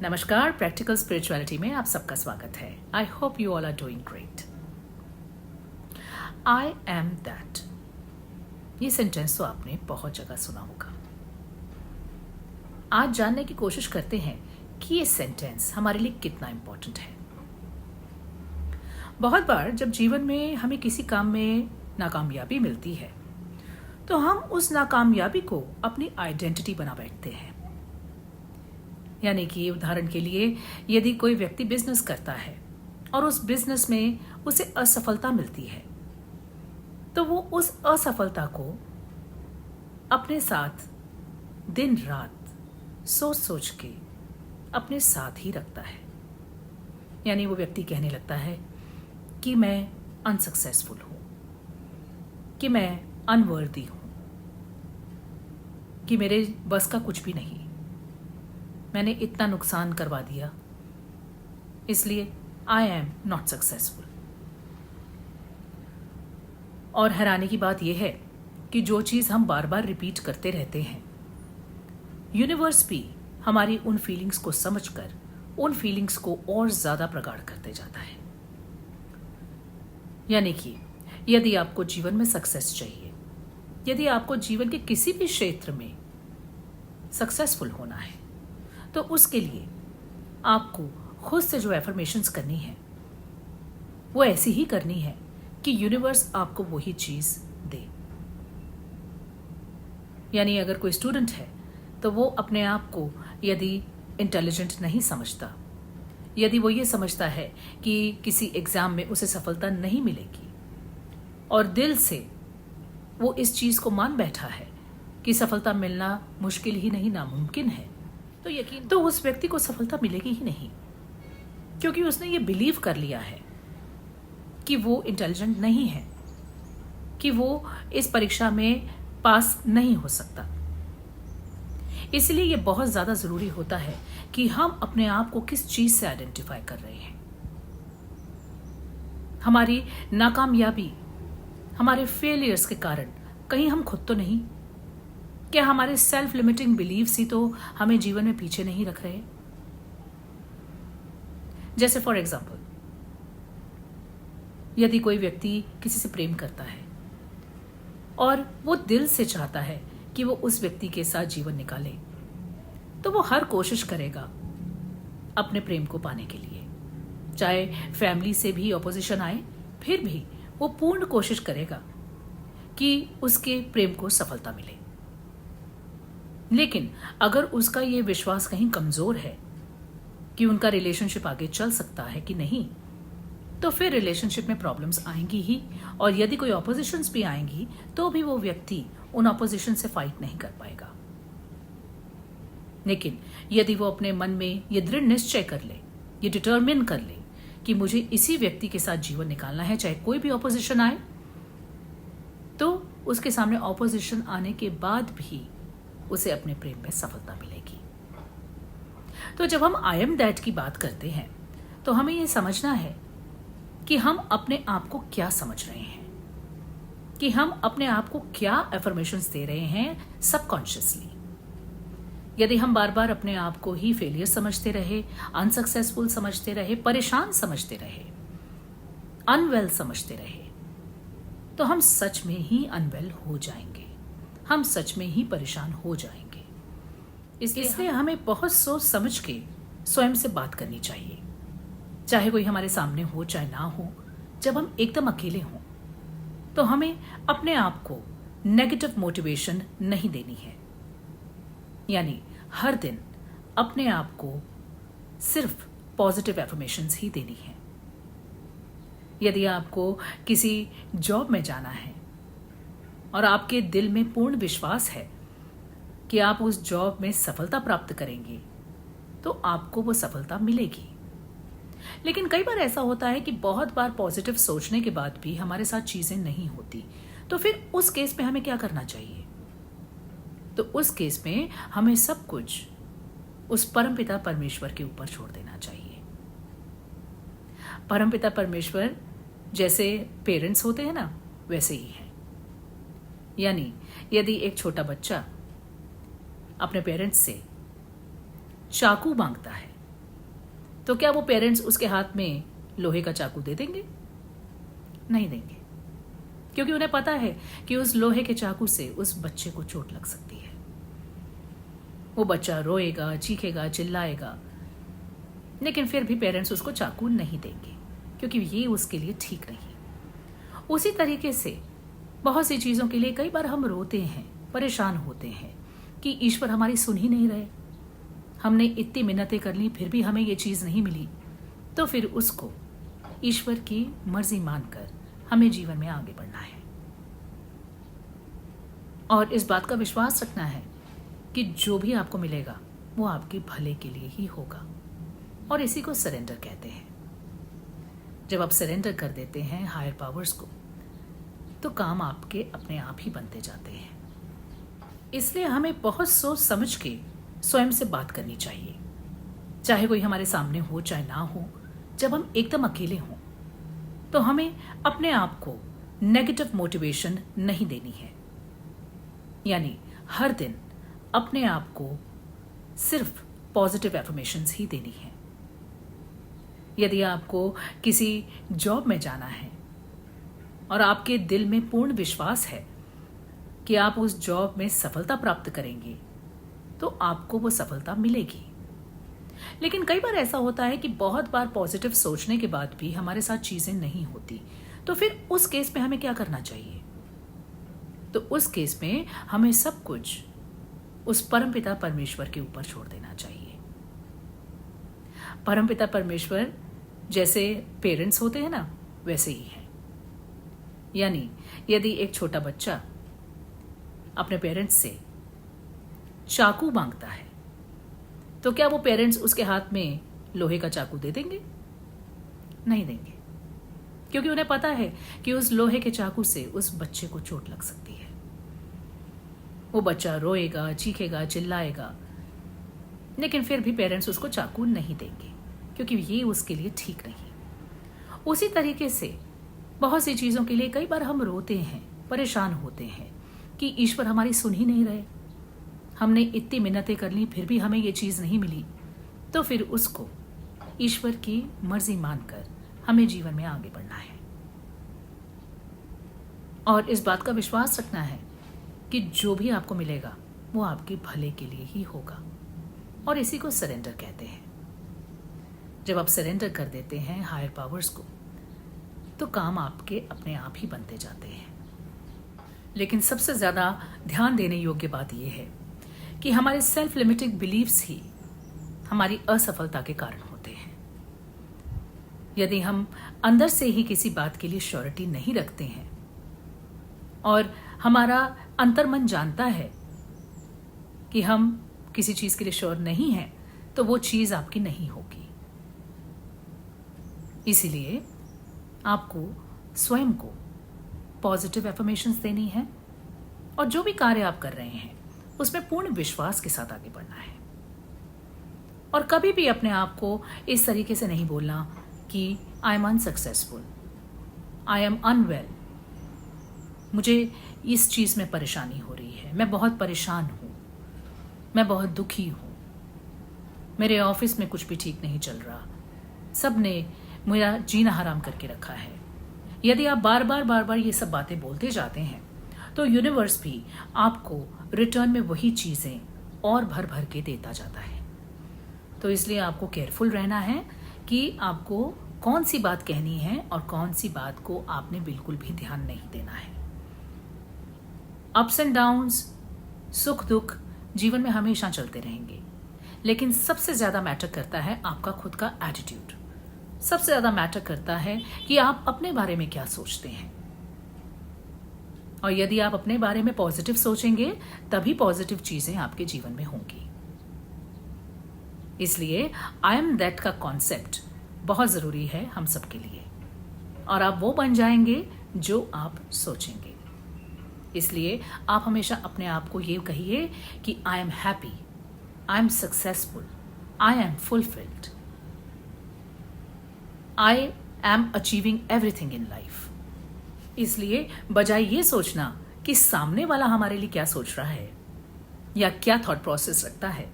नमस्कार, practical spirituality में आप सबका स्वागत है। I hope you all are doing great. I am that, ये सेंटेंस तो आपने बहुत जगह सुना होगा। आज जानने की कोशिश करते हैं कि ये सेंटेंस हमारे लिए कितना इंपॉर्टेंट है। बहुत बार जब जीवन में हमें किसी काम में नाकामयाबी मिलती है तो हम उस नाकामयाबी को अपनी आइडेंटिटी बना बैठते हैं। यानी कि उदाहरण के लिए, यदि कोई व्यक्ति बिजनेस करता है और उस बिजनेस में उसे असफलता मिलती है तो वो उस असफलता को अपने साथ दिन रात सोच सोच के अपने साथ ही रखता है। यानी वो व्यक्ति कहने लगता है कि मैं अनसक्सेसफुल हूं, कि मैं अनवर्दी हूं, कि मेरे बस का कुछ भी नहीं, मैंने इतना नुकसान करवा दिया, इसलिए आई एम नॉट सक्सेसफुल। और हैरानी की बात यह है कि जो चीज हम बार बार रिपीट करते रहते हैं, यूनिवर्स भी हमारी उन फीलिंग्स को समझकर उन फीलिंग्स को और ज्यादा प्रगाढ़ करते जाता है। यानी कि यदि आपको जीवन में सक्सेस चाहिए, यदि आपको जीवन के किसी भी क्षेत्र में सक्सेसफुल होना है, तो उसके लिए आपको खुद से जो एफर्मेशंस करनी है वो ऐसी ही करनी है कि यूनिवर्स आपको वही चीज दे। यानी अगर कोई स्टूडेंट है तो वो अपने आप को यदि इंटेलिजेंट नहीं समझता, यदि वो ये समझता है कि किसी एग्जाम में उसे सफलता नहीं मिलेगी और दिल से वो इस चीज को मान बैठा है कि सफलता मिलना मुश्किल ही नहीं, नामुमकिन है, तो उस व्यक्ति को सफलता मिलेगी ही नहीं, क्योंकि उसने ये बिलीव कर लिया है कि वो इंटेलिजेंट नहीं है, कि वो इस परीक्षा में पास नहीं हो सकता। इसलिए ये बहुत ज्यादा जरूरी होता है कि हम अपने आप को किस चीज से आइडेंटिफाई कर रहे हैं। हमारी नाकामयाबी, हमारे फेलियर्स के कारण कहीं हम खुद तो नहीं? क्या हमारे सेल्फ लिमिटिंग बिलीव्स ही तो हमें जीवन में पीछे नहीं रख रहे? जैसे फॉर एग्जाम्पल, यदि कोई व्यक्ति किसी से प्रेम करता है और वो दिल से चाहता है कि वो उस व्यक्ति के साथ जीवन निकाले, तो वो हर कोशिश करेगा अपने प्रेम को पाने के लिए। चाहे फैमिली से भी ऑपोजिशन आए, फिर भी वो पूर्ण कोशिश करेगा कि उसके प्रेम को सफलता मिले। लेकिन अगर उसका ये विश्वास कहीं कमजोर है कि उनका रिलेशनशिप आगे चल सकता है कि नहीं, तो फिर रिलेशनशिप में प्रॉब्लम्स आएंगी ही, और यदि कोई ऑपोजिशंस भी आएंगी तो भी वो व्यक्ति उन ऑपोजिशन से फाइट नहीं कर पाएगा। लेकिन यदि वो अपने मन में ये दृढ़ निश्चय कर ले, ये डिटरमिन कर ले कि मुझे इसी व्यक्ति के साथ जीवन निकालना है, चाहे कोई भी ऑपोजिशन आए, तो उसके सामने ऑपोजिशन आने के बाद भी उसे अपने प्रेम में सफलता मिलेगी। तो जब हम आई एम दैट की बात करते हैं तो हमें यह समझना है कि हम अपने आप को क्या समझ रहे हैं, कि हम अपने आप को क्या एफर्मेशंस दे रहे हैं सबकॉन्शियसली। यदि हम बार बार अपने आप को ही फेलियर समझते रहे, अनसक्सेसफुल समझते रहे, परेशान समझते रहे, अनवेल समझते रहे, तो हम सच में ही अनवेल हो जाएंगे, हम सच में ही परेशान हो जाएंगे। इसलिए हमें बहुत सोच समझ के स्वयं से बात करनी चाहिए, चाहे कोई हमारे सामने हो चाहे ना हो। जब हम एकदम अकेले हों तो हमें अपने आप को नेगेटिव मोटिवेशन नहीं देनी है। यानी हर दिन अपने आप को सिर्फ पॉजिटिव एफर्मेशंस ही देनी है। यदि आपको किसी जॉब में जाना है और आपके दिल में पूर्ण विश्वास है कि आप उस जॉब में सफलता प्राप्त करेंगे, तो आपको वो सफलता मिलेगी। लेकिन कई बार ऐसा होता है कि बहुत बार पॉजिटिव सोचने के बाद भी हमारे साथ चीजें नहीं होती, तो फिर उस केस में हमें क्या करना चाहिए? तो उस केस में हमें सब कुछ उस परमपिता परमेश्वर के ऊपर छोड़ देना चाहिए। परमपिता परमेश्वर जैसे पेरेंट्स होते हैं ना, वैसे ही है। यानी यदि एक छोटा बच्चा अपने पेरेंट्स से चाकू मांगता है तो क्या वो पेरेंट्स उसके हाथ में लोहे का चाकू दे देंगे? नहीं देंगे, क्योंकि उन्हें पता है कि उस लोहे के चाकू से उस बच्चे को चोट लग सकती है। वो बच्चा रोएगा, चीखेगा, चिल्लाएगा, लेकिन फिर भी पेरेंट्स उसको चाकू नहीं देंगे, क्योंकि ये उसके लिए ठीक नहीं। उसी तरीके से बहुत सी चीजों के लिए कई बार हम रोते हैं, परेशान होते हैं कि ईश्वर हमारी सुन ही नहीं रहे। हमने इतनी मिन्नतें कर ली, फिर भी हमें ये चीज नहीं मिली। तो फिर उसको ईश्वर की मर्जी मानकर हमें जीवन में आगे बढ़ना है और इस बात का विश्वास रखना है कि जो भी आपको मिलेगा वो आपके भले के लिए ही होगा। और इसी को सरेंडर कहते हैं। जब आप सरेंडर कर देते हैं हायर पावर्स को, तो काम आपके अपने आप ही बनते जाते हैं। इसलिए हमें बहुत सोच समझ के स्वयं से बात करनी चाहिए, चाहे कोई हमारे सामने हो चाहे ना हो। जब हम एकदम अकेले हों तो हमें अपने आप को नेगेटिव मोटिवेशन नहीं देनी है, यानी हर दिन अपने आप को सिर्फ पॉजिटिव एफर्मेशंस ही देनी है। यदि आपको किसी जॉब में जाना है और आपके दिल में पूर्ण विश्वास है कि आप उस जॉब में सफलता प्राप्त करेंगे, तो आपको वो सफलता मिलेगी। लेकिन कई बार ऐसा होता है कि बहुत बार पॉजिटिव सोचने के बाद भी हमारे साथ चीजें नहीं होती। तो फिर उस केस में हमें क्या करना चाहिए? तो उस केस में हमें सब कुछ उस परमपिता परमेश्वर के ऊपर छोड़ देना चाहिए। परमपिता परमेश्वर जैसे पेरेंट्स होते हैं ना, वैसे ही है। यानी यदि एक छोटा बच्चा अपने पेरेंट्स से चाकू मांगता है, तो क्या वो पेरेंट्स उसके हाथ में लोहे का चाकू दे देंगे? नहीं देंगे, क्योंकि उन्हें पता है कि उस लोहे के चाकू से उस बच्चे को चोट लग सकती है। वो बच्चा रोएगा, चीखेगा, चिल्लाएगा, लेकिन फिर भी पेरेंट्स उसको चाकू नहीं देंगे, क्योंकि ये उसके लिए ठीक नहीं। उसी तरीके से बहुत सी चीजों के लिए कई बार हम रोते हैं, परेशान होते हैं कि ईश्वर हमारी सुन ही नहीं रहे। हमने इतनी मिन्नतें कर ली, फिर भी हमें ये चीज नहीं मिली। तो फिर उसको ईश्वर की मर्जी मानकर हमें जीवन में आगे बढ़ना है और इस बात का विश्वास रखना है कि जो भी आपको मिलेगा वो आपके भले के लिए ही होगा। और इसी को सरेंडर कहते हैं। जब आप सरेंडर कर देते हैं हायर पावर्स को, तो काम आपके अपने आप ही बनते जाते हैं। लेकिन सबसे ज्यादा ध्यान देने योग्य बात यह है कि हमारे सेल्फ लिमिटिंग बिलीव्स ही हमारी असफलता के कारण होते हैं। यदि हम अंदर से ही किसी बात के लिए श्योरिटी नहीं रखते हैं और हमारा अंतर्मन जानता है कि हम किसी चीज के लिए श्योर नहीं हैं, तो वो चीज आपकी नहीं होगी। इसीलिए आपको स्वयं को पॉजिटिव एफर्मेशंस देनी है और जो भी कार्य आप कर रहे हैं उसमें पूर्ण विश्वास के साथ आगे बढ़ना है। और कभी भी अपने आप को इस तरीके से नहीं बोलना कि I am unsuccessful, I am unwell, मुझे इस चीज में परेशानी हो रही है, मैं बहुत परेशान हूं, मैं बहुत दुखी हूं, मेरे ऑफिस में कुछ भी ठीक नहीं चल रहा, सब ने मेरा जीना हराम करके रखा है। यदि आप बार बार ये सब बातें बोलते जाते हैं, तो यूनिवर्स भी आपको रिटर्न में वही चीजें और भर भर के देता जाता है। तो इसलिए आपको केयरफुल रहना है कि आपको कौन सी बात कहनी है और कौन सी बात को आपने बिल्कुल भी ध्यान नहीं देना है। अप्स एंड डाउन्स, सुख दुख जीवन में हमेशा चलते रहेंगे, लेकिन सबसे ज्यादा मैटर करता है आपका खुद का एटीट्यूड। सबसे ज्यादा मैटर करता है कि आप अपने बारे में क्या सोचते हैं। और यदि आप अपने बारे में पॉजिटिव सोचेंगे, तभी पॉजिटिव चीजें आपके जीवन में होंगी। इसलिए आई एम दैट का कॉन्सेप्ट बहुत जरूरी है हम सबके लिए, और आप वो बन जाएंगे जो आप सोचेंगे। इसलिए आप हमेशा अपने आप को ये कहिए कि I am happy, I am successful, I am fulfilled, I am achieving everything in life. इसलिए बजाय ये सोचना कि सामने वाला हमारे लिए क्या सोच रहा है या क्या थॉट प्रोसेस रखता है,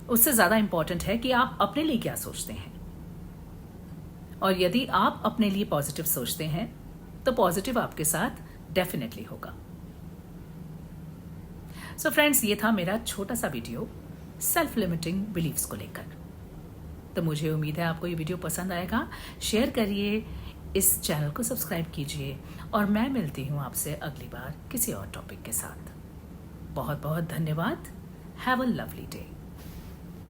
उससे ज्यादा इंपॉर्टेंट है कि आप अपने लिए क्या सोचते हैं। और यदि आप अपने लिए पॉजिटिव सोचते हैं तो पॉजिटिव आपके साथ डेफिनेटली होगा। सो फ्रेंड्स, ये था मेरा छोटा सा वीडियो सेल्फ लिमिटिंग बिलीव्स को लेकर। तो मुझे उम्मीद है आपको ये वीडियो पसंद आएगा। शेयर करिए, इस चैनल को सब्सक्राइब कीजिए और मैं मिलती हूँ आपसे अगली बार किसी और टॉपिक के साथ। बहुत बहुत धन्यवाद। Have a lovely day.